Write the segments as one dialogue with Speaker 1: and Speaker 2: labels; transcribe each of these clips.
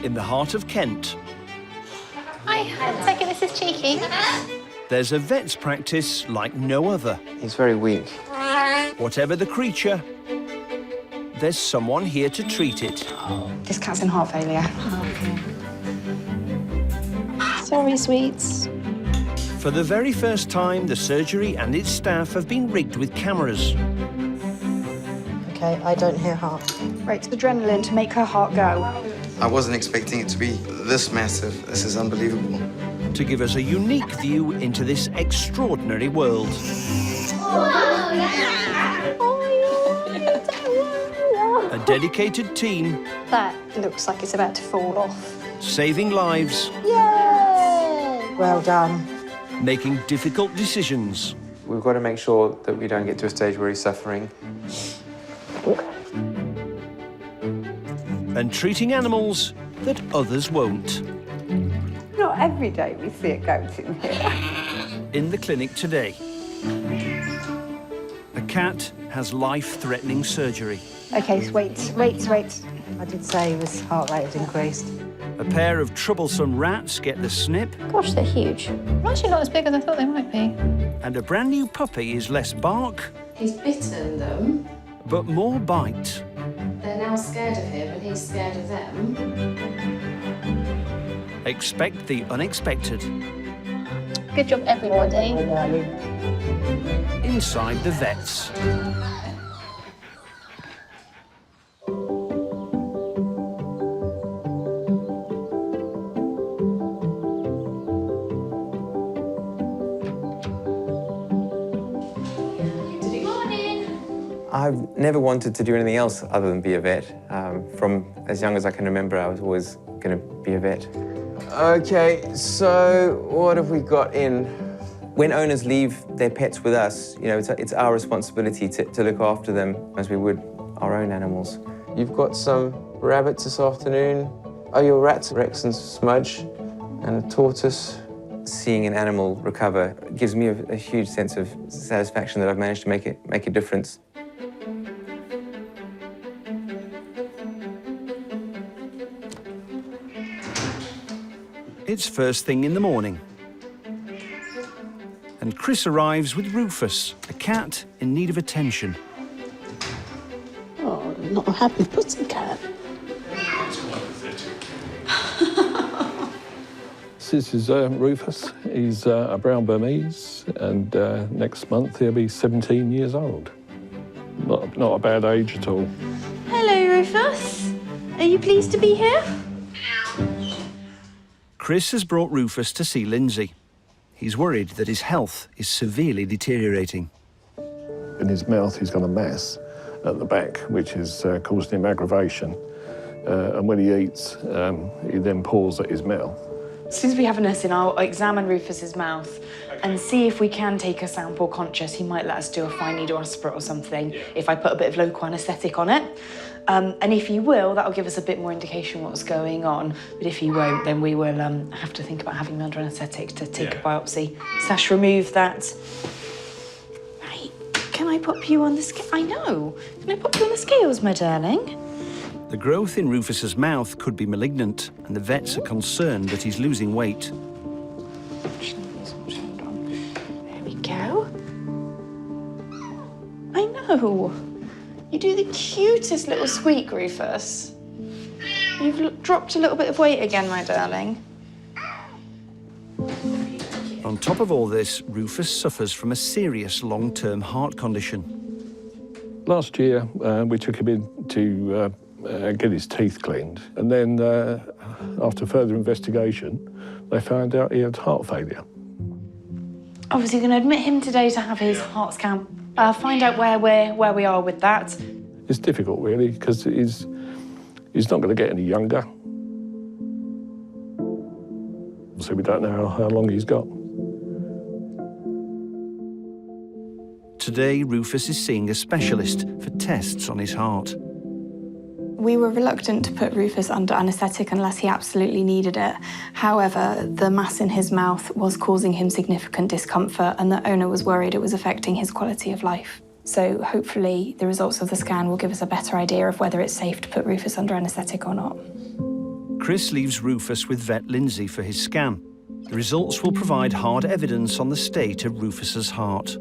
Speaker 1: in the heart of Kent.
Speaker 2: Hi, take it, this is Cheeky.
Speaker 1: There's a vet's practice like no other.
Speaker 3: He's very weak.
Speaker 1: Whatever the creature, there's someone here to treat it.
Speaker 4: This cat's in heart failure. Sorry, sweets.
Speaker 1: For the very first time, the surgery and its staff have been rigged with cameras.
Speaker 5: OK, I don't hear heart.
Speaker 4: Right, adrenaline to make her heart go.
Speaker 6: I wasn't expecting it to be this massive. This is unbelievable.
Speaker 1: To give us a unique view into this extraordinary world. A dedicated team.
Speaker 4: That looks like it's about to fall off.
Speaker 1: Saving lives.
Speaker 5: Yay! Well done.
Speaker 1: Making difficult decisions.
Speaker 3: We've got to make sure that we don't get to a stage where he's suffering.
Speaker 1: And treating animals that others won't.
Speaker 7: Not every day we see a goat in here.
Speaker 1: In the clinic today. A cat has life-threatening surgery.
Speaker 4: OK, wait.
Speaker 5: I did say his heart rate had increased.
Speaker 1: A pair of troublesome rats get the snip.
Speaker 2: Gosh, they're huge. Actually not as big as I thought they might be.
Speaker 1: And a brand new puppy is less bark,
Speaker 8: He's bitten them.
Speaker 1: but more bite.
Speaker 8: They're now scared of him and he's scared of them.
Speaker 1: Expect the unexpected.
Speaker 2: Good job, everybody.
Speaker 1: Inside the vets.
Speaker 3: I've never wanted to do anything else other than be a vet. From as young as I can remember, I was always going to be a vet. OK, so what have we got in? When owners leave their pets with us, you know, it's our responsibility to look after them as we would our own animals. You've got some rabbits this afternoon. Oh, your rats, Rex and Smudge, and a tortoise. Seeing an animal recover gives me a huge sense of satisfaction that I've managed to make a difference.
Speaker 1: It's first thing in the morning. And Chris arrives with Rufus, a cat in need of attention.
Speaker 5: Oh, not a happy pussycat.
Speaker 9: This is Rufus. He's a brown Burmese, and next month he'll be 17 years old. Not a bad age at all.
Speaker 4: Hello, Rufus. Are you pleased to be here?
Speaker 1: Chris has brought Rufus to see Lindsay. He's worried that his health is severely deteriorating.
Speaker 9: In his mouth, he's got a mass at the back, which is causing him aggravation. And when he eats, he then paws at his mouth.
Speaker 4: As soon as we have a nurse in, I'll examine Rufus's mouth and see if we can take a sample conscious. He might let us do a fine needle aspirate or something if I put a bit of local anaesthetic on it. And if he will, that'll give us a bit more indication what's going on. But if he won't, then we will have to think about having him under anaesthetic to take a biopsy. Sash, remove that. Right, can I pop you on the scale? I know. Can I pop you on the scales, my darling?
Speaker 1: The growth in Rufus's mouth could be malignant, and the vets are concerned that he's losing weight.
Speaker 4: There we go. I know. You do the cutest little squeak, Rufus. You've dropped a little bit of weight again, my darling.
Speaker 1: On top of all this, Rufus suffers from a serious long-term heart condition.
Speaker 9: Last year, we took him in to get his teeth cleaned. And then, after further investigation, they found out he had heart failure.
Speaker 4: Obviously, going to admit him today to have his heart scan. Find out where we are with that.
Speaker 9: It's difficult, really, because he's not going to get any younger. So we don't know how long he's got.
Speaker 1: Today, Rufus is seeing a specialist for tests on his heart.
Speaker 10: We were reluctant to put Rufus under anaesthetic unless he absolutely needed it. However, the mass in his mouth was causing him significant discomfort, and the owner was worried it was affecting his quality of life. So hopefully the results of the scan will give us a better idea of whether it's safe to put Rufus under anaesthetic or not.
Speaker 1: Chris leaves Rufus with vet Lindsay for his scan. The results will provide hard evidence on the state of Rufus's heart.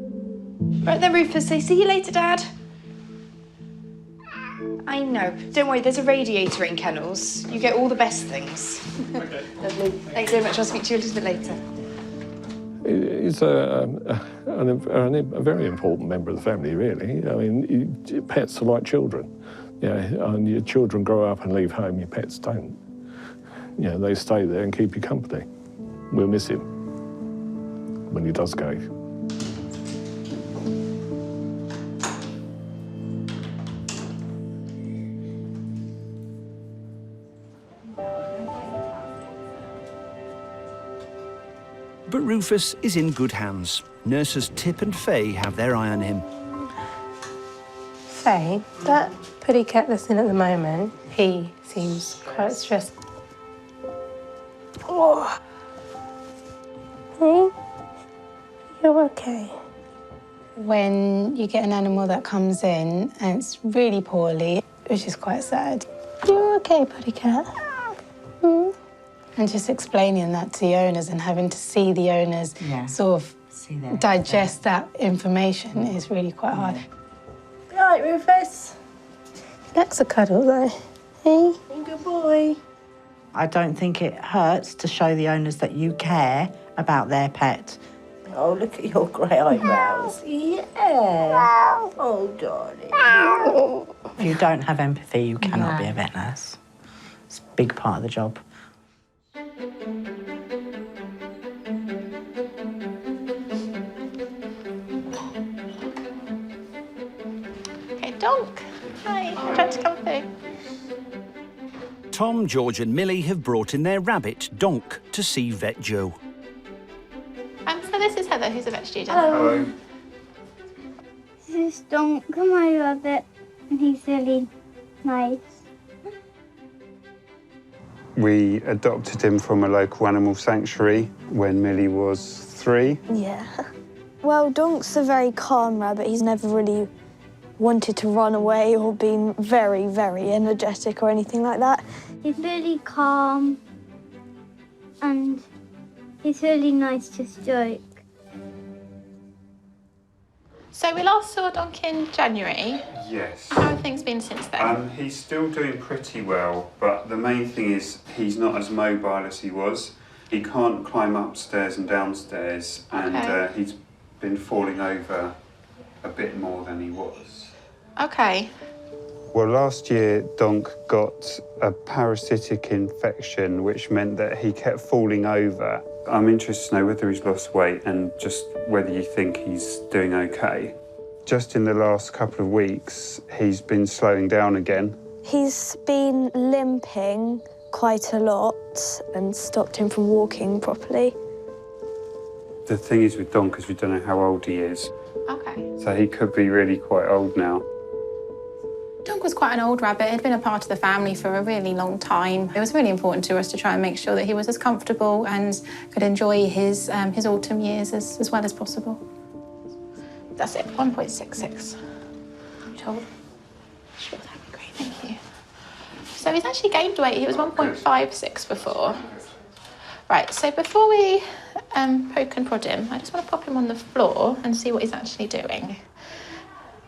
Speaker 4: Right then, Rufus, say see you later, Dad. I know. Don't worry, there's a radiator in kennels. You get all the best things. Okay. Lovely. Thanks very much. I'll speak to you a little bit later.
Speaker 9: He's a very important member of the family, really. I mean, pets are like children. And your children grow up and leave home, your pets don't. They stay there and keep you company. We'll miss him when he does go.
Speaker 1: But Rufus is in good hands. Nurses Tip and Faye have their eye on him.
Speaker 11: Faye, that putty cat that's in at the moment, he seems quite stressed. Oh. Hey, you're okay. When you get an animal that comes in and it's really poorly, which is quite sad. You're okay, putty cat. And just explaining that to the owners and having to see the owners sort of digest that information is really quite hard. You all right, Rufus? He likes a cuddle, though. Hey, good boy.
Speaker 5: I don't think it hurts to show the owners that you care about their pet. Oh, look at your grey eyebrows. Yeah. Oh, darling. If you don't have empathy, you cannot be a vet nurse. It's a big part of the job.
Speaker 2: Okay, Donk. Hi, trying to come through.
Speaker 1: Tom, George and Millie have brought in their rabbit, Donk, to see Vet Joe.
Speaker 2: So this is Heather, who's a vet student.
Speaker 12: Hello. This is Donk, my rabbit, and he's really nice.
Speaker 13: We adopted him from a local animal sanctuary when Millie was 3.
Speaker 14: Yeah. Well, Donk's a very calm rabbit. He's never really wanted to run away or been very, very energetic or anything like that.
Speaker 12: He's really calm and he's really nice to stroke.
Speaker 2: So we last saw Donk in January.
Speaker 13: Yes.
Speaker 2: How have things been since then?
Speaker 13: He's still doing pretty well, but the main thing is he's not as mobile as he was. He can't climb upstairs and downstairs, and he's been falling over a bit more than he was.
Speaker 2: Okay.
Speaker 13: Well, last year, Donk got a parasitic infection, which meant that he kept falling over. I'm interested to know whether he's lost weight and just whether you think he's doing okay. Just in the last couple of weeks, he's been slowing down again.
Speaker 14: He's been limping quite a lot and stopped him from walking properly.
Speaker 13: The thing is with Donk is we don't know how old he is.
Speaker 2: Okay.
Speaker 13: So he could be really quite old now.
Speaker 2: Donk was quite an old rabbit. He'd been a part of the family for a really long time. It was really important to us to try and make sure that he was as comfortable and could enjoy his autumn years as well as possible. That's it, 1.66. You told? Sure, that'd be great, thank you. So he's actually gained weight. He was 1.56 before. Right, so before we poke and prod him, I just want to pop him on the floor and see what he's actually doing.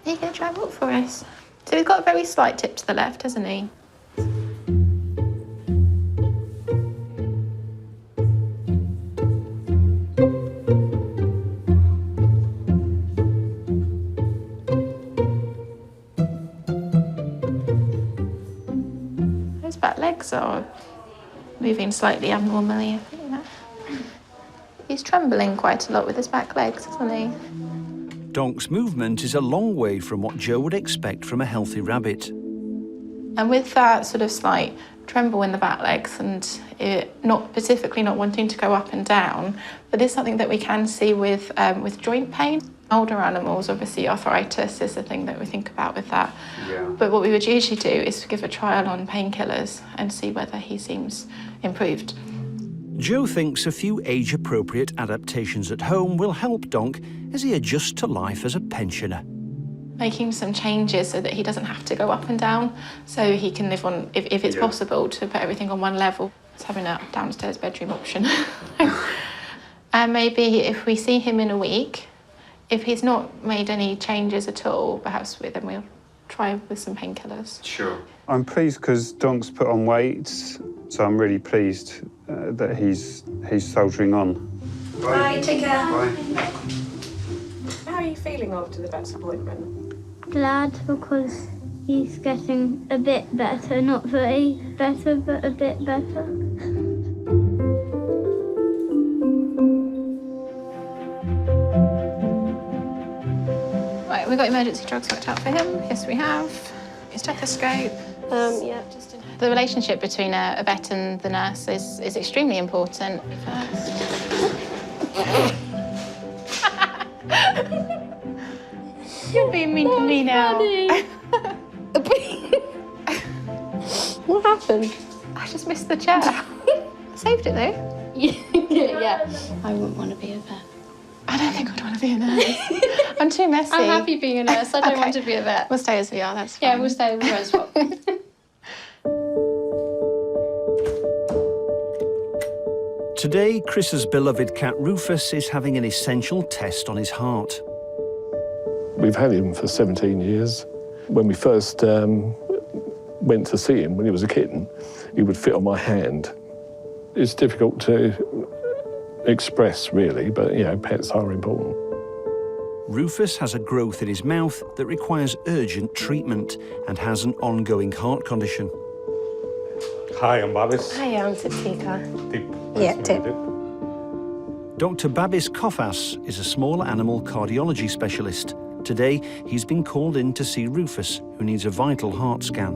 Speaker 2: Are you going to try and walk for us? So he's got a very slight tip to the left, hasn't he? His back legs are moving slightly abnormally. I think that. He's trembling quite a lot with his back legs, isn't he?
Speaker 1: Donk's movement is a long way from what Joe would expect from a healthy rabbit.
Speaker 2: And with that sort of slight tremble in the back legs and it not specifically not wanting to go up and down, that is something that we can see with joint pain. Older animals, obviously arthritis is the thing that we think about with that.
Speaker 13: Yeah.
Speaker 2: But what we would usually do is give a trial on painkillers and see whether he seems improved.
Speaker 1: Joe thinks a few age-appropriate adaptations at home will help Donk as he adjusts to life as a pensioner.
Speaker 2: making some changes so that he doesn't have to go up and down, so he can live on, if it's possible, to put everything on one level. It's having a downstairs bedroom option. And maybe if we see him in a week, if he's not made any changes at all, perhaps then we'll try with some painkillers.
Speaker 13: Sure. I'm pleased because Donk's put on weight, so I'm really pleased that he's soldiering on.
Speaker 15: Bye, take care.
Speaker 13: Bye.
Speaker 15: How are you feeling after the vet's appointment?
Speaker 12: Glad because he's getting a bit better, not very better, but a bit better.
Speaker 2: Right, we've got emergency drugs worked out for him. Yes, we have. His stethoscope.
Speaker 15: Yeah.
Speaker 2: The relationship between a vet and the nurse is extremely important. You're being mean to me now.
Speaker 15: What happened?
Speaker 2: I just missed the chair. I saved it though.
Speaker 15: Yeah.
Speaker 8: I wouldn't want to be a vet.
Speaker 2: I don't think I'd want to be a nurse. I'm too messy.
Speaker 8: I'm happy being a nurse. I don't want to be a vet.
Speaker 2: We'll stay as we are, that's fine.
Speaker 8: Yeah, we'll stay as well.
Speaker 1: Today, Chris's beloved cat Rufus is having an essential test on his heart.
Speaker 9: We've had him for 17 years. When we first went to see him when he was a kitten, he would fit on my hand. It's difficult to express, really, but, you know, pets are important.
Speaker 1: Rufus has a growth in his mouth that requires urgent treatment and has an ongoing heart condition.
Speaker 16: Hi, I'm Babis.
Speaker 15: Hi, I'm Tiptika.
Speaker 16: Tip.
Speaker 15: Yeah, Tip.
Speaker 1: Dr. Babis Kofas is a small animal cardiology specialist. Today, he's been called in to see Rufus, who needs a vital heart scan.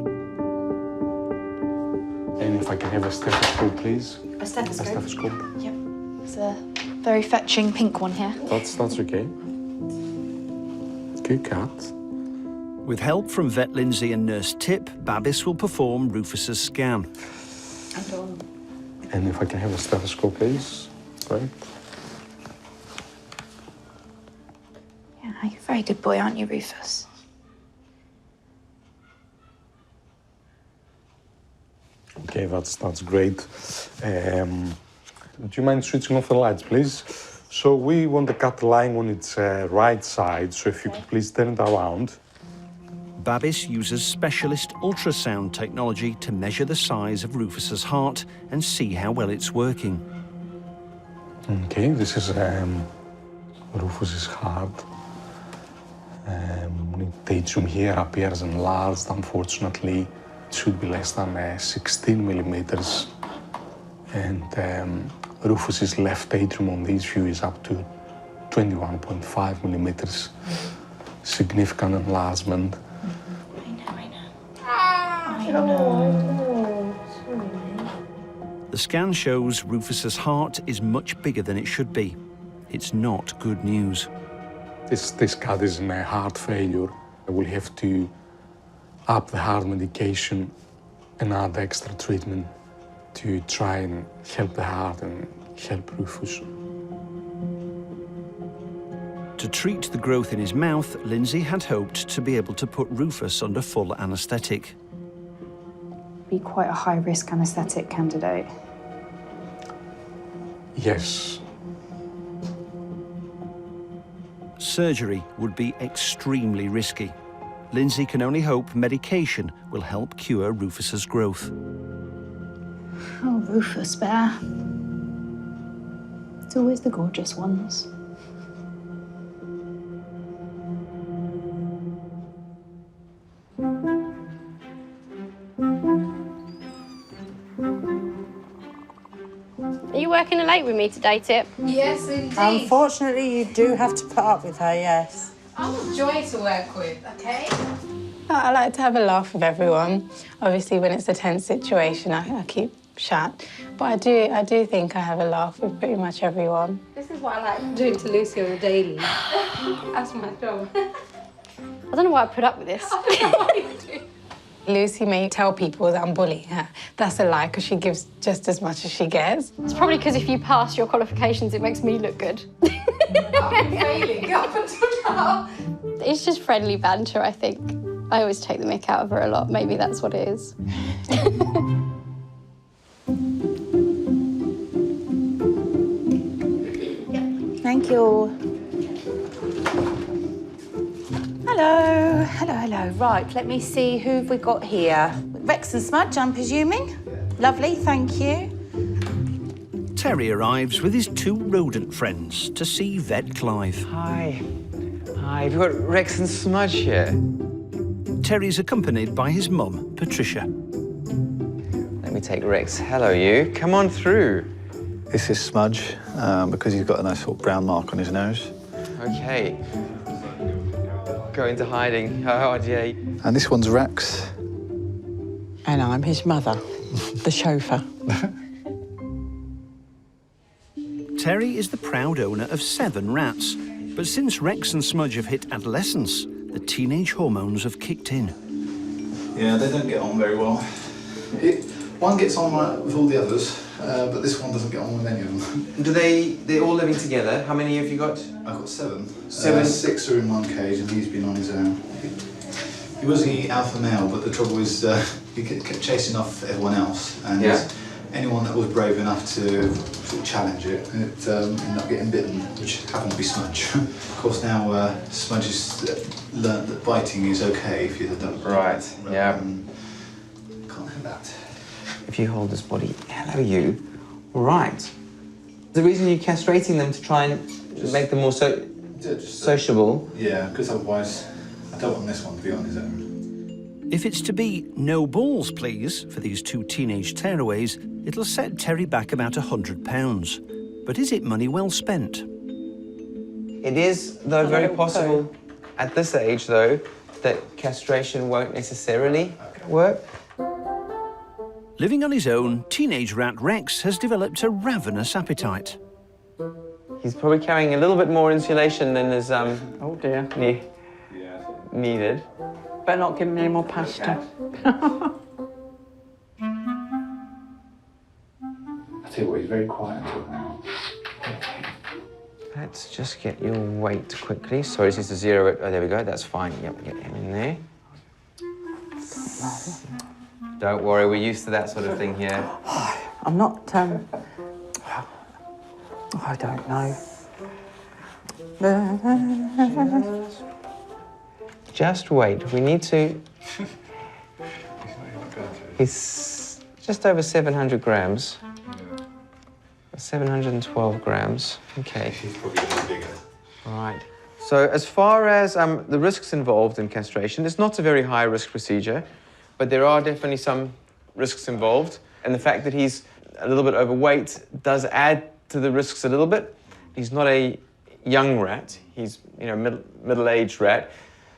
Speaker 16: And if I can have a stethoscope, please.
Speaker 4: A stethoscope?
Speaker 16: A stethoscope.
Speaker 4: Yep. It's a very fetching pink one here.
Speaker 16: That's okay. Good cat.
Speaker 1: With help from vet Lindsay and nurse Tip, Babis will perform Rufus's scan.
Speaker 16: And if I can have a stethoscope, please. Right.
Speaker 4: Yeah, you're a very good boy, aren't you, Rufus?
Speaker 16: Okay, that's great. Do you mind switching off the lights, please? So we want the cat lying on its right side, so if you could please turn it around.
Speaker 1: Babis uses specialist ultrasound technology to measure the size of Rufus's heart and see how well it's working.
Speaker 16: Okay, this is Rufus's heart. The atrium here appears enlarged. Unfortunately, it should be less than 16 millimeters. And Rufus's left atrium on this view is up to 21.5 millimeters. Significant enlargement.
Speaker 1: The scan shows Rufus's heart is much bigger than it should be. It's not good news.
Speaker 16: This cat is in a heart failure. We'll have to up the heart medication and add extra treatment to try and help the heart and help Rufus.
Speaker 1: To treat the growth in his mouth, Lindsay had hoped to be able to put Rufus under full anaesthetic.
Speaker 4: Be quite a high-risk anaesthetic candidate.
Speaker 16: Yes.
Speaker 1: Surgery would be extremely risky. Lindsay can only hope medication will help cure Rufus's growth.
Speaker 4: Oh, Rufus, bear. It's always the gorgeous ones.
Speaker 15: Are you working late with me today, Tip?
Speaker 8: Yes, indeed.
Speaker 5: Unfortunately, you do have to put up with her, yes.
Speaker 8: I'm a joy to work with, okay?
Speaker 11: I like to have a laugh with everyone. Obviously, when it's a tense situation, I keep shut. But I do think I have a laugh with pretty much everyone.
Speaker 15: This is what I like doing to Lucy on a daily. That's my job. I don't know why I put up with this.
Speaker 11: Lucy may tell people that I'm bullying her. That's a lie, because she gives just as much as she gets.
Speaker 15: It's probably because if you pass your qualifications, it makes me look good.
Speaker 8: I've been failing up until now. It's just friendly banter, I think. I always take the mick out of her a lot. Maybe that's what it is.
Speaker 5: Thank you. Hello, hello, hello. Right, let me see who've we got here. Rex and Smudge, I'm presuming. Lovely, thank you.
Speaker 1: Terry arrives with his 2 rodent friends to see Vet Clive.
Speaker 3: Hi. Hi, have you got Rex and Smudge here?
Speaker 1: Terry's accompanied by his mum, Patricia.
Speaker 3: Let me take Rex. Hello, you. Come on through.
Speaker 17: This is Smudge, because he's got a nice sort of brown mark on his nose.
Speaker 3: Okay. Go into hiding. Oh, dear.
Speaker 17: And this one's Rex.
Speaker 5: And I'm his mother, the chauffeur.
Speaker 1: Terry is the proud owner of 7 rats, but since Rex and Smudge have hit adolescence, the teenage hormones have kicked in.
Speaker 17: Yeah, they don't get on very well. One gets on right with all the others, but this one doesn't get on with any of them.
Speaker 3: Do they're all living together? How many have you got?
Speaker 17: I've got 7.
Speaker 3: 7?
Speaker 17: 6 are in one cage and he's been on his own. He was the alpha male, but the trouble is he kept chasing off everyone else, and anyone that was brave enough to sort of challenge it ended up getting bitten, which happened to be Smudge. Of course, now Smudge has learnt that biting is okay if you're the dog.
Speaker 3: Right, yeah.
Speaker 17: Can't have that.
Speaker 3: If you hold this body, hello, you. Right. The reason you're castrating them to try and make them more sociable?
Speaker 17: Yeah, because otherwise I don't want this one to be on his own.
Speaker 1: If it's to be no balls, please, for these 2 teenage tearaways, it'll set Terry back about £100. But is it money well spent?
Speaker 3: It is, though, very possible at this age, though, that castration won't necessarily work.
Speaker 1: Living on his own, teenage rat Rex has developed a ravenous appetite.
Speaker 3: He's probably carrying a little bit more insulation than is
Speaker 5: oh dear.
Speaker 3: Needed.
Speaker 5: Better not give him any more pasta.
Speaker 17: I tell you what, he's very quiet until now.
Speaker 3: Let's just get your weight quickly. Sorry, this is to zero it. Oh, there we go. That's fine. Yep, get him in there. Don't worry, we're used to that sort of thing here.
Speaker 5: I'm not, I don't know.
Speaker 3: Just wait. We need to... He's just over 700 grams. 712 grams. Okay.
Speaker 17: He's probably a bit bigger.
Speaker 3: Right. So as far as the risks involved in castration, it's not a very high-risk procedure, but there are definitely some risks involved. And the fact that he's a little bit overweight does add to the risks a little bit. He's not a young rat. He's, you know, middle-aged rat.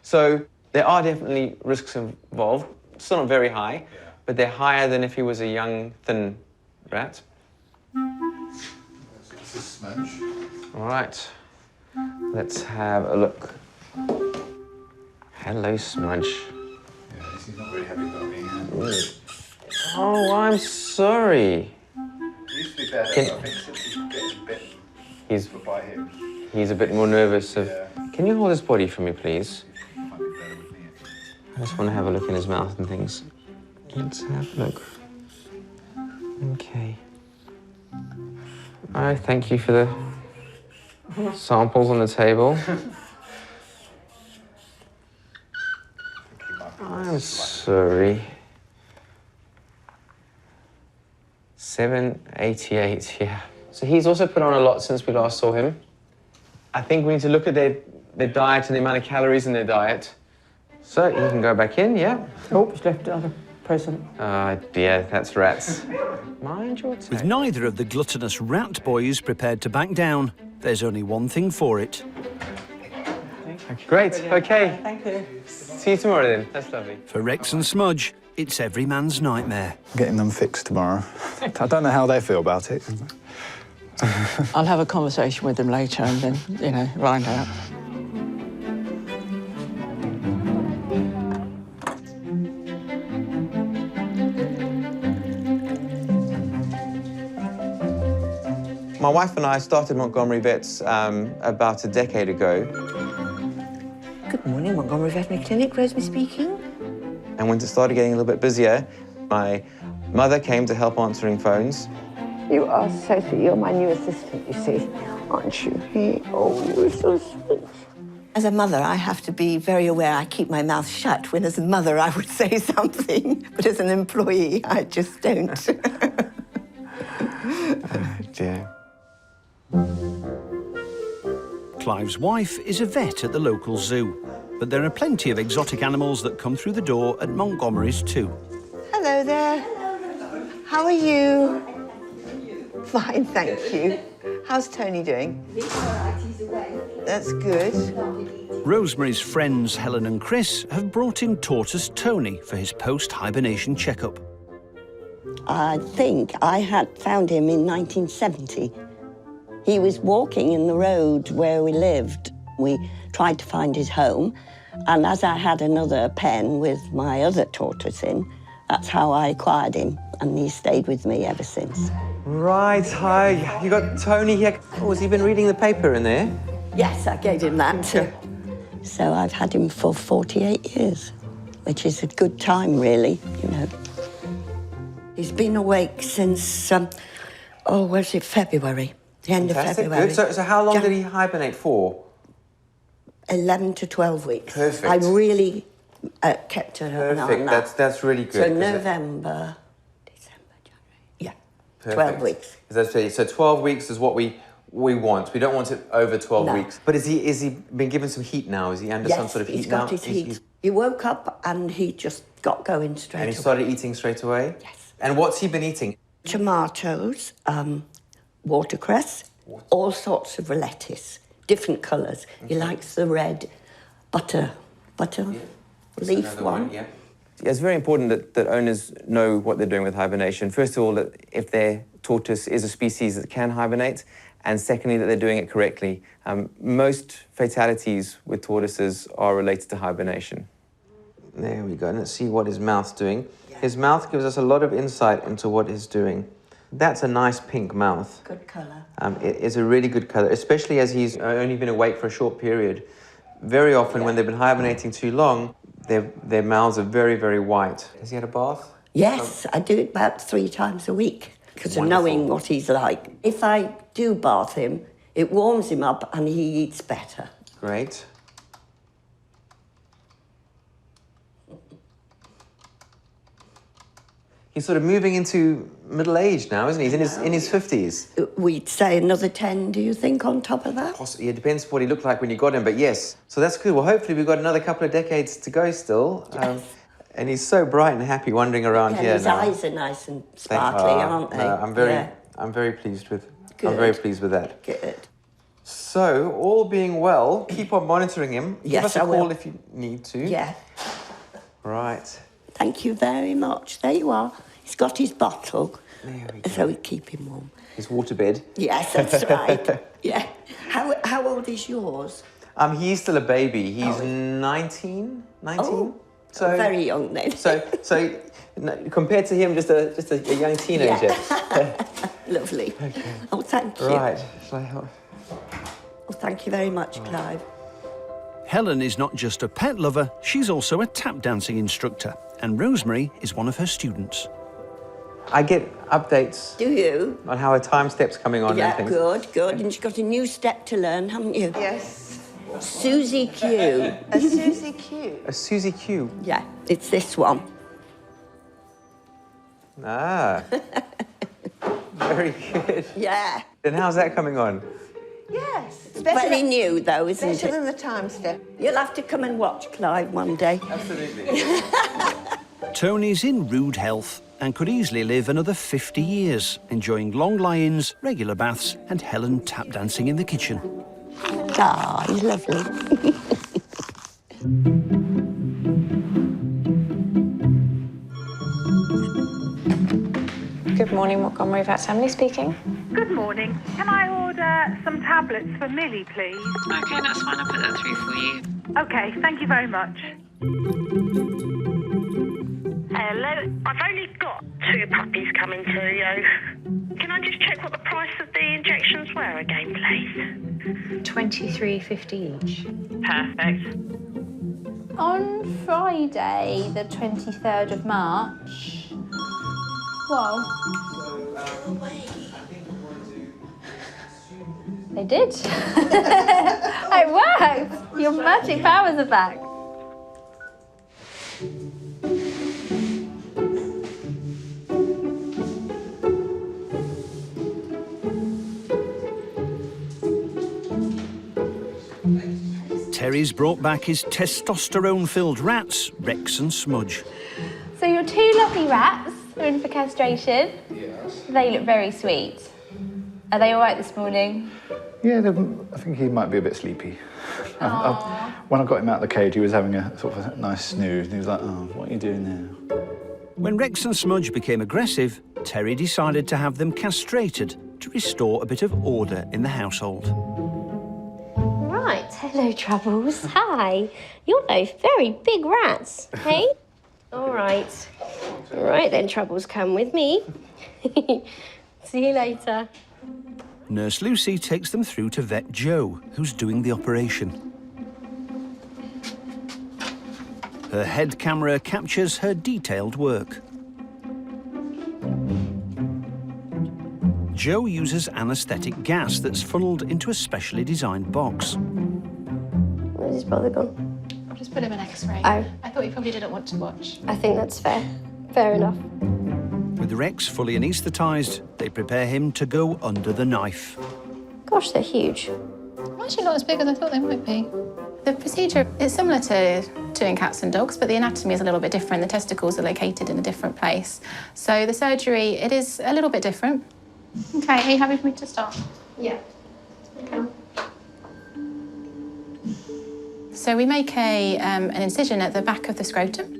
Speaker 3: So there are definitely risks involved. Still not very high, but they're higher than if he was a young, thin rat.
Speaker 17: This is Smudge.
Speaker 3: All right. Let's have a look. Hello, Smudge.
Speaker 17: Yeah, he's not very happy about being here.
Speaker 3: Oh, I'm sorry.
Speaker 17: He used to be better, but I think since he's getting bitten by him.
Speaker 3: He's a bit more nervous. Can you hold his body for me, please? I just want to have a look in his mouth and things. Let's have a look. Okay. All right, thank you for the samples on the table. I'm sorry. 788, yeah. So he's also put on a lot since we last saw him. I think we need to look at their diet and the amount of calories in their diet. So you can go back in, yeah.
Speaker 5: Oh, he's left another present.
Speaker 3: Oh dear, that's rats. Mind your
Speaker 1: With neither of the gluttonous rat boys prepared to back down, there's only one thing for it.
Speaker 3: Great, okay.
Speaker 5: Thank you.
Speaker 3: See you tomorrow then, that's lovely.
Speaker 1: For Rex and Smudge, it's every man's nightmare.
Speaker 17: Getting them fixed tomorrow. I don't know how they feel about it.
Speaker 5: I'll have a conversation with them later and then, you know, find out.
Speaker 3: My wife and I started Montgomery Vets about a decade ago.
Speaker 5: Good
Speaker 18: Good morning, Montgomery Veterinary Clinic. Rosemary speaking.
Speaker 3: And when it started getting a little bit busier, my mother came to help answering phones.
Speaker 7: You are so sweet. You're my new assistant, you see, aren't you? Oh, you're so sweet.
Speaker 18: As a mother, I have to be very aware I keep my mouth shut when as a mother I would say something, but as an employee, I just don't.
Speaker 3: Dear.
Speaker 1: Clive's wife is a vet at the local zoo, but there are plenty of exotic animals that come through the door at Montgomery's too.
Speaker 18: Hello there. How are you? Fine, thank you. How's Tony doing? That's good.
Speaker 1: Rosemary's friends Helen and Chris have brought in Tortoise Tony for his post-hibernation checkup.
Speaker 19: I think I had found him in 1970. He was walking in the road where we lived. We tried to find his home, and as I had another pen with my other tortoise in, that's how I acquired him, and he's stayed with me ever since.
Speaker 3: Right, hi. You got Tony here. Oh, has he been reading the paper in there?
Speaker 19: Yes, I gave him that. So I've had him for 48 years, which is a good time, really, you know. He's been awake since, was it February? The end of February.
Speaker 3: Good. So how long did he hibernate for?
Speaker 19: 11 to 12 weeks.
Speaker 3: Perfect.
Speaker 19: I really kept an eye on
Speaker 3: Perfect.
Speaker 19: that.
Speaker 3: That's really good.
Speaker 19: So November, December, January. Yeah,
Speaker 3: Perfect.
Speaker 19: 12 weeks.
Speaker 3: So 12 weeks is what we want. We don't want it over 12 weeks. But is he been given some heat now? Is he under some sort of heat now?
Speaker 19: Yes, he's got his heat. He woke up and he just got going straight away.
Speaker 3: And he started eating straight away?
Speaker 19: Yes.
Speaker 3: And what's he been eating?
Speaker 19: Tomatoes, watercress, all sorts of lettuce, different colours. He likes the red butter leaf one.
Speaker 3: Yeah, it's very important that owners know what they're doing with hibernation. First of all, that if their tortoise is a species that can hibernate, and secondly, that they're doing it correctly. Most fatalities with tortoises are related to hibernation. There we go. And let's see what his mouth's doing. Yeah. His mouth gives us a lot of insight into what he's doing. That's a nice pink mouth.
Speaker 19: Good colour.
Speaker 3: It is a really good colour, especially as he's only been awake for a short period. Very often, when they've been hibernating too long, their mouths are very, very white. Has he had a bath?
Speaker 19: Yes, I do it about 3 times a week because of knowing what he's like. If I do bath him, it warms him up and he eats better.
Speaker 3: Great. He's sort of moving into middle age now, isn't he? He's in his 50s.
Speaker 19: We'd say another 10, do you think, on top of that?
Speaker 3: Possibly. It depends what he looked like when you got him, but yes. So that's good. Well, hopefully we've got another couple of decades to go still.
Speaker 19: Yes.
Speaker 3: And he's so bright and happy wandering around here
Speaker 19: his
Speaker 3: now.
Speaker 19: Eyes are nice and sparkly, aren't they?
Speaker 3: No, I'm very pleased with.
Speaker 19: Good.
Speaker 3: I'm very pleased with that.
Speaker 19: Good.
Speaker 3: So, all being well, keep on monitoring him.
Speaker 19: Yes,
Speaker 3: Give us a
Speaker 19: I
Speaker 3: call
Speaker 19: will.
Speaker 3: if you need to.
Speaker 19: Yeah.
Speaker 3: Right.
Speaker 19: Thank you very much. There you are. He's got his bottle, so we keep him warm.
Speaker 3: His waterbed.
Speaker 19: Yes, that's right. Yeah. How old is yours?
Speaker 3: He's still a baby. He's 19.
Speaker 19: Oh, so very young then.
Speaker 3: So compared to him, just a young teenager.
Speaker 19: Yeah. Lovely. Okay. Oh, thank you.
Speaker 3: Right. Shall I help?
Speaker 19: Well, thank you very much, Clive.
Speaker 1: Helen is not just a pet lover, she's also a tap dancing instructor, and Rosemary is one of her students.
Speaker 3: I get updates.
Speaker 19: Do you?
Speaker 3: On how a time step's coming on and things.
Speaker 19: Good. And you've got a new step to learn, haven't you?
Speaker 7: Yes.
Speaker 19: Susie Q.
Speaker 7: A Susie Q.
Speaker 3: A Susie Q?
Speaker 19: Yeah, it's this one.
Speaker 3: Ah. Very good.
Speaker 19: Yeah.
Speaker 3: And how's that coming on?
Speaker 7: Yes.
Speaker 19: It's very new, though, isn't it?
Speaker 7: Better than the time step.
Speaker 19: You'll have to come and watch Clive one day.
Speaker 3: Absolutely.
Speaker 1: Tony's in rude health and could easily live another 50 years, enjoying long lie-ins, regular baths, and Helen tap dancing in the kitchen.
Speaker 19: Ah, he's lovely.
Speaker 20: Good morning, Montgomery Vets. Emily speaking.
Speaker 21: Good morning. Can I order some tablets for Millie, please?
Speaker 20: Okay, that's fine. I'll put that through for you.
Speaker 21: Okay, thank you very much.
Speaker 22: Hello. I've only got 2 puppies coming to you. Can I just check what the price of the injections were again, please?
Speaker 20: $23.50 each.
Speaker 22: Perfect.
Speaker 6: On Friday, the 23rd of March. Whoa. They did. It worked. Your magic powers are back.
Speaker 1: Terry's brought back his testosterone-filled rats, Rex and Smudge.
Speaker 6: So your two lovely rats are in for castration.
Speaker 10: Yes.
Speaker 6: They look very sweet. Are they all right this morning?
Speaker 10: Yeah, I think he might be a bit sleepy. When I got him out of the cage, he was having a sort of a nice snooze, and he was like, "Oh, what are you doing now?"
Speaker 1: When Rex and Smudge became aggressive, Terry decided to have them castrated to restore a bit of order in the household.
Speaker 23: Right, hello, Troubles. Hi. You're those very big rats, hey? All right. All right then, Troubles, come with me. See you later.
Speaker 1: Nurse Lucy takes them through to Vet Joe, who's doing the operation. Her head camera captures her detailed work. Joe uses anaesthetic gas that's funneled into a specially designed box.
Speaker 23: Where's his brother gone?
Speaker 2: I'll just put him an X-ray.
Speaker 23: Oh.
Speaker 2: I thought you probably didn't want to watch.
Speaker 23: I think that's fair. Fair enough.
Speaker 1: With Rex fully anaesthetised, they prepare him to go under the knife.
Speaker 23: Gosh, they're huge.
Speaker 2: Well, actually not as big as I thought they might be. The procedure is similar to in cats and dogs, but the anatomy is a little bit different. The testicles are located in a different place. So the surgery, it is a little bit different. Okay, are you happy for me to start?
Speaker 23: Yeah. Okay.
Speaker 2: So we make an incision at the back of the scrotum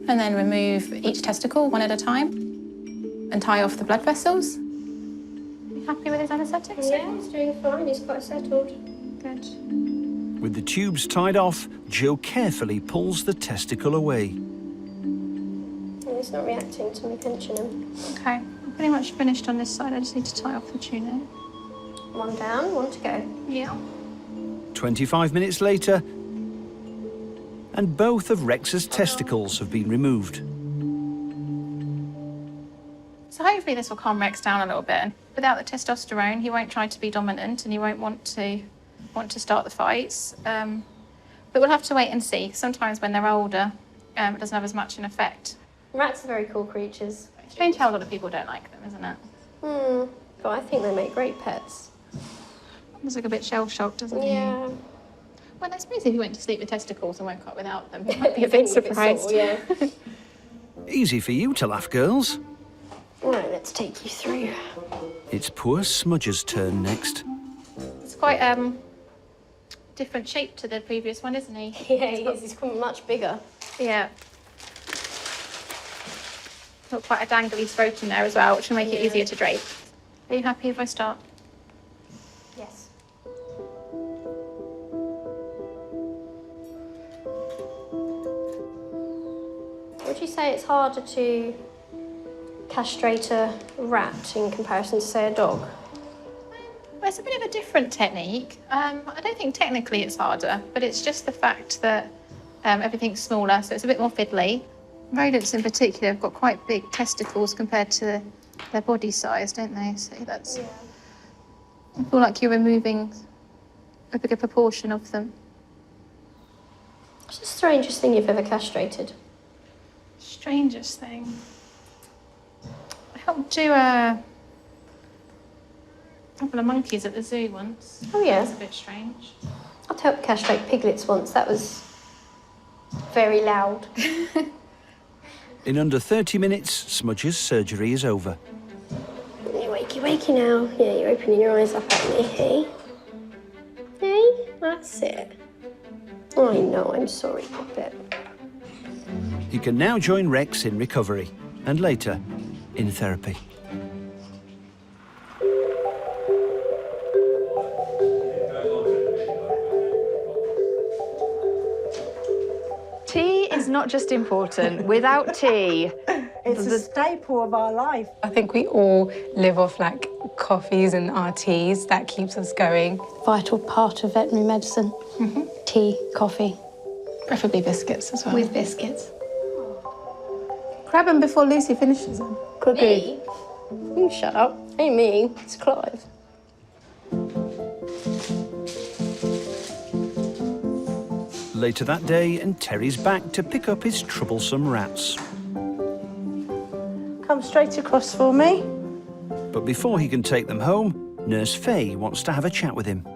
Speaker 2: and then remove each testicle one at a time and tie off the blood vessels. You happy with his anaesthetics?
Speaker 23: Yeah, he's doing fine. He's quite settled.
Speaker 2: Good.
Speaker 1: With the tubes tied off, Joe carefully pulls the testicle away.
Speaker 23: Yeah, he's not reacting to me pinching him.
Speaker 2: Okay, I'm pretty much finished on this side. I just need to tie off the tunic.
Speaker 23: One down, one to go.
Speaker 2: Yeah.
Speaker 1: 25 minutes later, and both of Rex's testicles have been removed.
Speaker 2: So hopefully this will calm Rex down a little bit. And without the testosterone, he won't try to be dominant and he won't want to start the fights. But we'll have to wait and see. Sometimes when they're older, it doesn't have as much an effect.
Speaker 23: Rats are very cool creatures.
Speaker 2: It's strange how a lot of people don't like them, isn't it?
Speaker 23: But I think they make great pets.
Speaker 2: Almost like a bit shell-shocked, doesn't he?
Speaker 23: Yeah.
Speaker 2: Well, I suppose if he went to sleep with testicles and woke up without them, he might be a bit surprised.
Speaker 23: Yeah.
Speaker 1: Easy for you to laugh, girls.
Speaker 23: Right, let's take you through.
Speaker 1: It's poor Smudge's turn next.
Speaker 2: It's quite different shape to the previous one, isn't he?
Speaker 23: Yeah, he is. He's become much bigger.
Speaker 2: Yeah. Got quite a dangly scrotum there as well, which will make it easier to drape. Are you happy if I start?
Speaker 23: Yes. Would you say it's harder to castrate a rat in comparison to, say, a dog?
Speaker 2: Well, it's a bit of a different technique. I don't think technically it's harder, but it's just the fact that everything's smaller, so it's a bit more fiddly. Rodents in particular have got quite big testicles compared to their body size, don't they? So that's... Yeah. I feel like you're removing a bigger proportion of them.
Speaker 23: What's the strangest thing you've ever castrated?
Speaker 2: Strangest thing? I helped do a couple of monkeys at the zoo once.
Speaker 23: Oh, yeah?
Speaker 2: That was a bit strange.
Speaker 23: I'd helped castrate piglets once. That was very loud.
Speaker 1: In under 30 minutes, Smudge's surgery is over.
Speaker 23: You're wakey now. Yeah, you're opening your eyes up at me, hey? Hey, that's it. I know, I'm sorry, Puppet.
Speaker 1: He can now join Rex in recovery and later in therapy.
Speaker 4: Tea is not just important. Without tea...
Speaker 5: It's a staple of our life.
Speaker 11: I think we all live off like coffees and our teas. That keeps us going.
Speaker 8: Vital part of veterinary medicine. Tea, coffee.
Speaker 2: Preferably biscuits as well.
Speaker 8: With biscuits.
Speaker 2: Grab them before Lucy finishes them.
Speaker 8: Me? You shut up. Ain't me, it's Clive.
Speaker 1: Later that day, and Terry's back to pick up his troublesome rats.
Speaker 5: Come straight across for me.
Speaker 1: But before he can take them home, Nurse Faye wants to have a chat with him.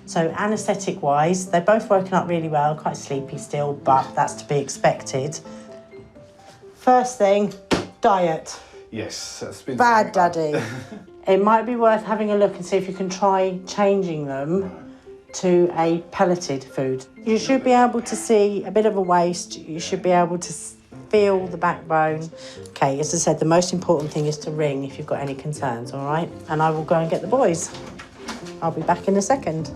Speaker 5: So anaesthetic-wise, they're both woken up really well, quite sleepy still, but that's to be expected. First thing, diet.
Speaker 10: Yes, that's been
Speaker 5: Bad daddy. It might be worth having a look and see if you can try changing them to a pelleted food. You should be able to see a bit of a waist, you should be able to feel the backbone. Okay, as I said, the most important thing is to ring if you've got any concerns, all right? And I will go and get the boys. I'll be back in a second.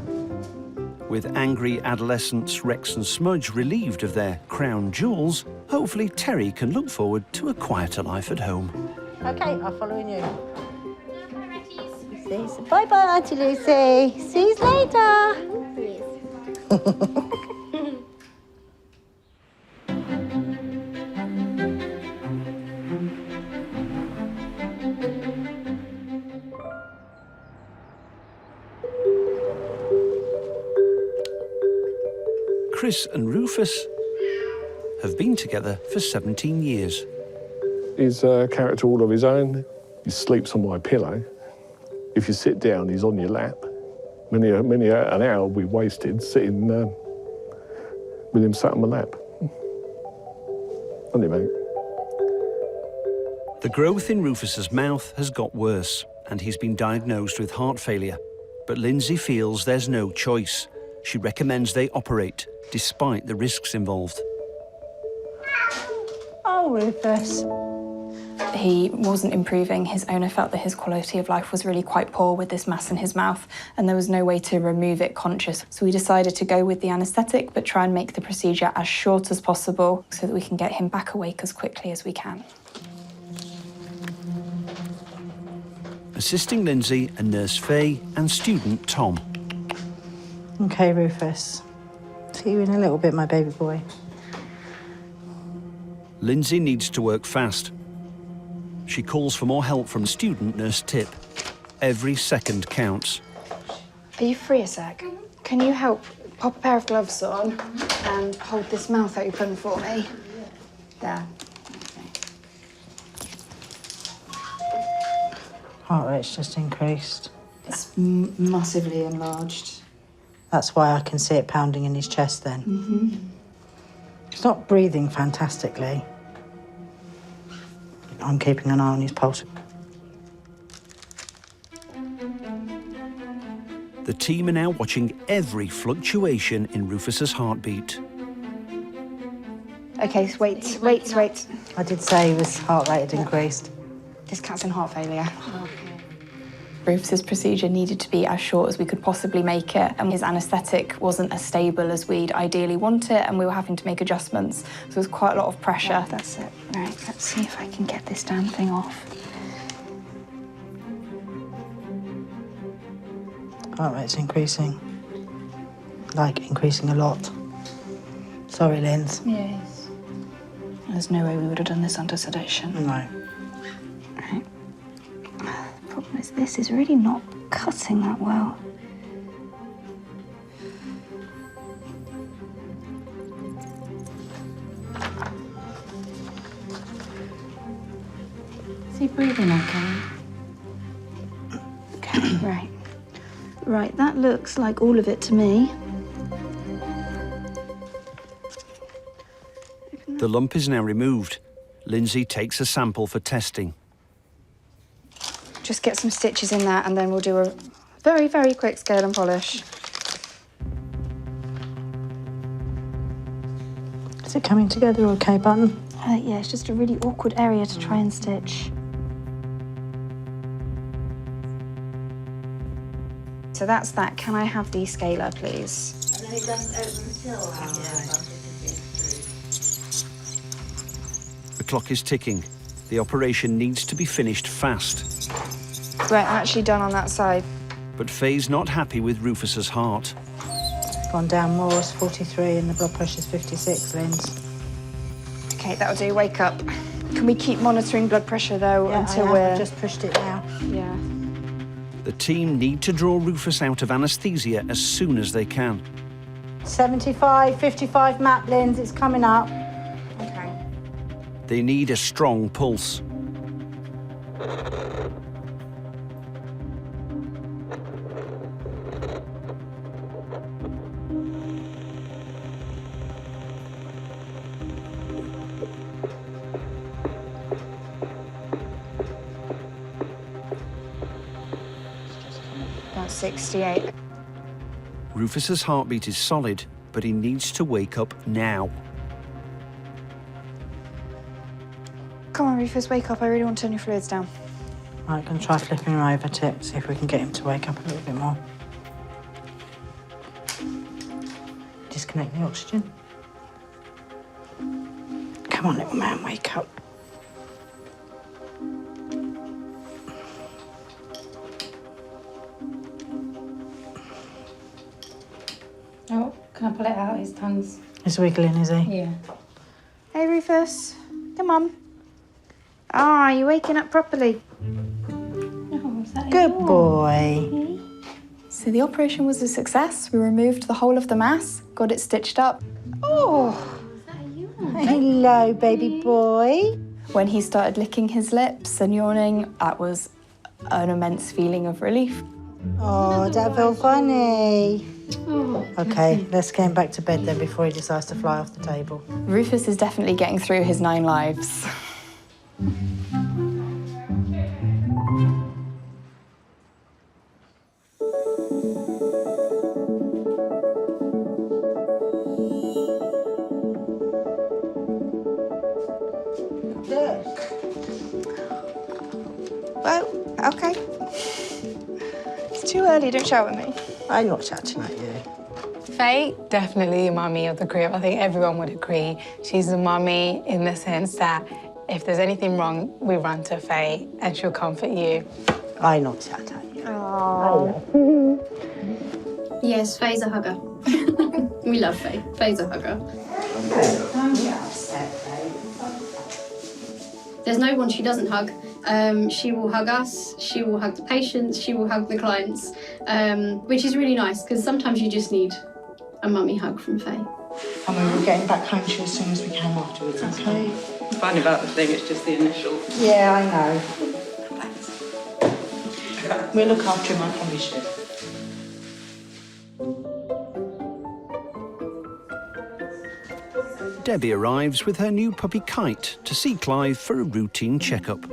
Speaker 1: With angry adolescents Rex and Smudge relieved of their crown jewels, hopefully Terry can look forward to a quieter life at home.
Speaker 5: Okay, I'm following you. Bye-bye, Auntie Lucy. See you later.
Speaker 1: Chris and Rufus have been together for 17 years.
Speaker 9: He's a character all of his own. He sleeps on my pillow. If you sit down, he's on your lap. Many an hour we wasted sitting with him sat on my lap. Anyway.
Speaker 1: The growth in Rufus's mouth has got worse, and he's been diagnosed with heart failure. But Lindsay feels there's no choice. She recommends they operate, despite the risks involved.
Speaker 5: Oh, Rufus.
Speaker 2: He wasn't improving. His owner felt that his quality of life was really quite poor with this mass in his mouth, and there was no way to remove it conscious. So we decided to go with the anaesthetic, but try and make the procedure as short as possible so that we can get him back awake as quickly as we can.
Speaker 1: Assisting Lindsay are Nurse Faye and student Tom.
Speaker 5: Okay, Rufus. See you in a little bit, my baby boy.
Speaker 1: Lindsay needs to work fast. She calls for more help from student Nurse Tip. Every second counts.
Speaker 4: Are you free a sec? Can you help pop a pair of gloves on and hold this mouth open for me? There.
Speaker 5: Heart rate's just increased.
Speaker 4: It's massively enlarged.
Speaker 5: That's why I can see it pounding in his chest then. He's not breathing fantastically. I'm keeping an eye on his pulse.
Speaker 1: The team are now watching every fluctuation in Rufus's heartbeat.
Speaker 4: Okay, wait.
Speaker 5: I did say his heart rate had increased.
Speaker 4: This cat's in heart failure.
Speaker 2: Rufus's procedure needed to be as short as we could possibly make it, and his anaesthetic wasn't as stable as we'd ideally want it, and we were having to make adjustments. So there was quite a lot of pressure.
Speaker 4: Yeah, that's it. Right, let's see if I can get this damn thing off.
Speaker 5: Heart rate's increasing. Like, increasing a lot. Sorry, Linz.
Speaker 4: Yes. There's no way we would have done this under sedation.
Speaker 5: No.
Speaker 4: Right. The problem is this is really not cutting that well. Is he breathing okay? Okay, right. Right, that looks like all of it to me.
Speaker 1: The lump is now removed. Lindsay takes a sample for testing.
Speaker 4: Just get some stitches in there and then we'll do a very, very quick scale and polish.
Speaker 5: Is it coming together okay, Button?
Speaker 4: Yeah, it's just a really awkward area to try and stitch. So that's that. Can I have the scaler, please?
Speaker 5: And then it doesn't open until
Speaker 1: The clock is ticking. The operation needs to be finished fast.
Speaker 4: Right, I'm actually done on that side.
Speaker 1: But Faye's not happy with Rufus's heart.
Speaker 5: Gone down more, it's 43 and the blood pressure's 56, Linz.
Speaker 4: Okay, that'll do, wake up. Can we keep monitoring blood pressure, though, until we're...
Speaker 5: I've just pushed it now.
Speaker 4: Yeah.
Speaker 1: The team need to draw Rufus out of anaesthesia as soon as they can.
Speaker 5: 75, 55 map, Linz, it's coming up.
Speaker 4: Okay.
Speaker 1: They need a strong pulse.
Speaker 4: About 68.
Speaker 1: Rufus's heartbeat is solid, but he needs to wake up now.
Speaker 4: Come on, Rufus, wake up. I really want to turn your fluids down.
Speaker 5: Right, gonna try flipping him over, Tip, see if we can get him to wake up a little bit more. Disconnect the oxygen. Come on, little man, wake up.
Speaker 11: Oh, can I pull it out? His tongue's...
Speaker 5: He's wiggling, is he?
Speaker 11: Yeah.
Speaker 4: Hey, Rufus. Come on. Ah, you're waking up properly.
Speaker 11: Oh, is that
Speaker 5: Good boy.
Speaker 4: So the operation was a success. We removed the whole of the mass, got it stitched up. Oh!
Speaker 5: Hello, baby boy.
Speaker 4: When he started licking his lips and yawning, that was an immense feeling of relief.
Speaker 5: Oh, that felt funny. OK, let's get him back to bed then before he decides to fly off the table.
Speaker 4: Rufus is definitely getting through his 9 lives. Well, OK. It's too early, don't shout at me.
Speaker 5: I'm not shouting at you.
Speaker 11: Faye, definitely the mummy of the group. I think everyone would agree. She's the mummy in the sense that if there's anything wrong, we run to Faye and she'll comfort you.
Speaker 5: I not shout at you.
Speaker 8: Oh. Yes, Faye's a hugger. We love Faye. Faye's a hugger.
Speaker 5: Don't get upset, Faye.
Speaker 8: There's no one she doesn't hug. She will hug us, she will hug the patients, she will hug the clients, which is really nice because sometimes you just need a mummy hug from Faye.
Speaker 5: I mean, we're getting back home to you as soon as we can afterwards, OK?
Speaker 12: It's fine about the thing, it's just the initial.
Speaker 5: Yeah, I know. We'll look after him, I promise you.
Speaker 1: Debbie arrives with her new puppy Kite to see Clive for a routine checkup.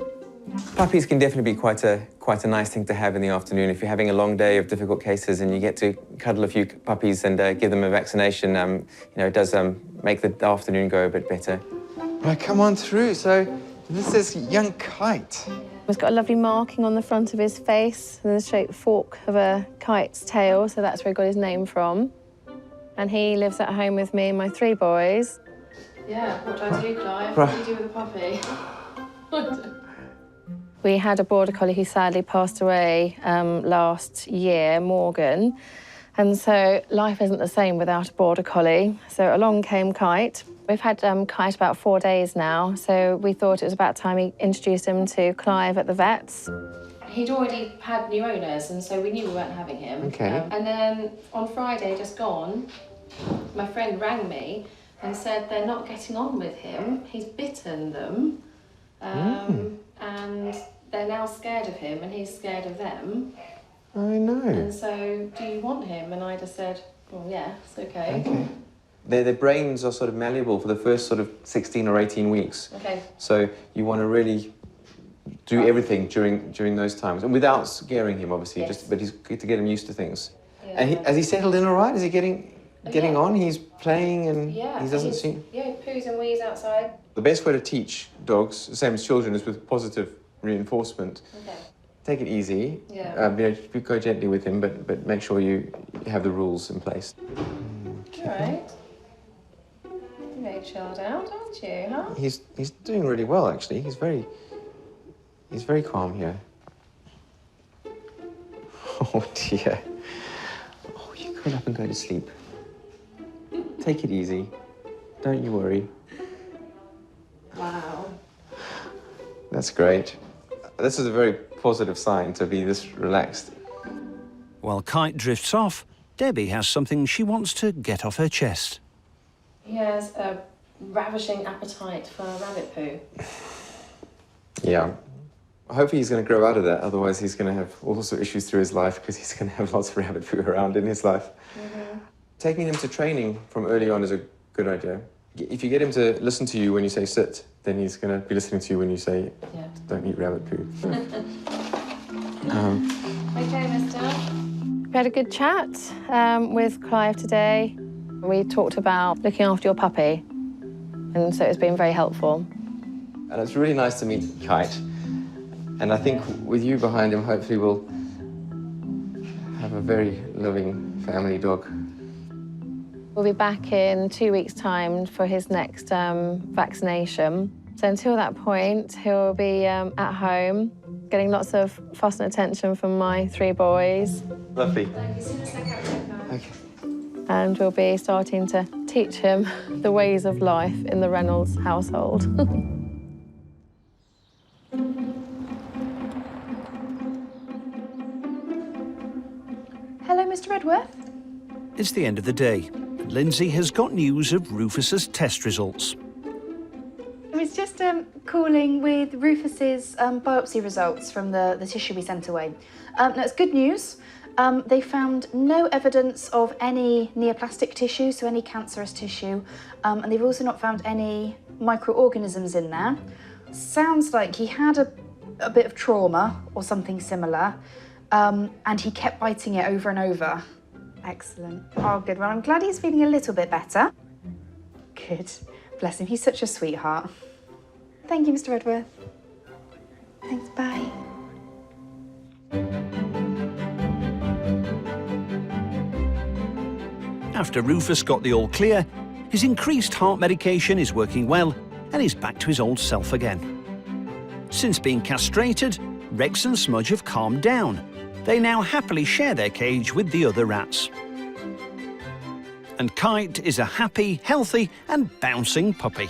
Speaker 3: Puppies can definitely be quite a nice thing to have in the afternoon. If you're having a long day of difficult cases and you get to cuddle a few puppies and give them a vaccination, you know, it does make the afternoon go a bit better. Right, come on through. So this is young Kite.
Speaker 13: He's got a lovely marking on the front of his face and the shaped fork of a kite's tail, so that's where he got his name from. And he lives at home with me and my 3 boys.
Speaker 8: Yeah, what do I do, Clive? What do you do with a puppy?
Speaker 13: We had a border collie who sadly passed away last year, Morgan. And so life isn't the same without a border collie. So along came Kite. We've had Kite about 4 days now, so we thought it was about time we introduced him to Clive at the vets. He'd already had new owners, and so we knew we weren't having him.
Speaker 3: Okay.
Speaker 13: And then on Friday, just gone, my friend rang me and said they're not getting on with him. He's bitten them, and they're now scared of him, and he's scared of them.
Speaker 3: I know.
Speaker 13: And so, do you want him? And I just said, well, yeah, it's okay.
Speaker 3: Okay. Their brains are sort of malleable for the first sort of 16 or 18 weeks.
Speaker 13: Okay.
Speaker 3: So you want to really do everything during those times, and without scaring him, obviously.
Speaker 13: Yes.
Speaker 3: Just, but he's good to get him used to things.
Speaker 13: Yeah.
Speaker 3: And has he settled in all right? Is he getting on? He's playing, and he doesn't seem.
Speaker 13: Yeah, he poos and wheeze outside.
Speaker 3: The best way to teach dogs, the same as children, is with positive reinforcement.
Speaker 13: Okay.
Speaker 3: Take it easy.
Speaker 13: Yeah.
Speaker 3: You know, go gently with him, but make sure you have the rules in place.
Speaker 13: All right. You're very chilled out, aren't you, huh?
Speaker 3: He's doing really well, actually. He's very calm here. Oh dear. Oh, you curl up and go to sleep. Take it easy. Don't you worry.
Speaker 4: Wow.
Speaker 3: That's great. This is a very positive sign to be this relaxed.
Speaker 1: While Kite drifts off, Debbie has something she wants to get off her chest.
Speaker 13: He has a ravishing appetite for rabbit poo.
Speaker 3: Yeah. Hopefully he's going to grow out of that, otherwise he's going to have all sorts of issues through his life because he's going to have lots of rabbit poo around in his life. Taking him to training from early on is a good idea. If you get him to listen to you when you say sit, then he's going to be listening to you when you say don't eat rabbit poo.
Speaker 13: Okay, mister. We had a good chat with Clive today. We talked about looking after your puppy, and so it's been very helpful.
Speaker 3: And it's really nice to meet Kite. And I think with you behind him, hopefully we'll have a very loving family dog.
Speaker 13: We'll be back in 2 weeks' time for his next vaccination. So until that point, he'll be at home, getting lots of fuss and attention from my 3 boys.
Speaker 3: Lovely.
Speaker 13: Okay. And we'll be starting to teach him the ways of life in the Reynolds household.
Speaker 4: Hello, Mr. Redworth.
Speaker 1: It's the end of the day. Lindsay has got news of Rufus's test results.
Speaker 4: I was just calling with Rufus's biopsy results from the tissue we sent away. Now, it's good news. They found no evidence of any neoplastic tissue, so any cancerous tissue, and they've also not found any microorganisms in there. Sounds like he had a bit of trauma or something similar, and he kept biting it over and over. Excellent. Oh, good. Well, I'm glad he's feeling a little bit better. Good. Bless him. He's such a sweetheart. Thank you, Mr. Redworth. Thanks. Bye.
Speaker 1: After Rufus got the all clear, his increased heart medication is working well and he's back to his old self again. Since being castrated, Rex and Smudge have calmed down. They now happily share their cage with the other rats. And Kite is a happy, healthy and bouncing puppy.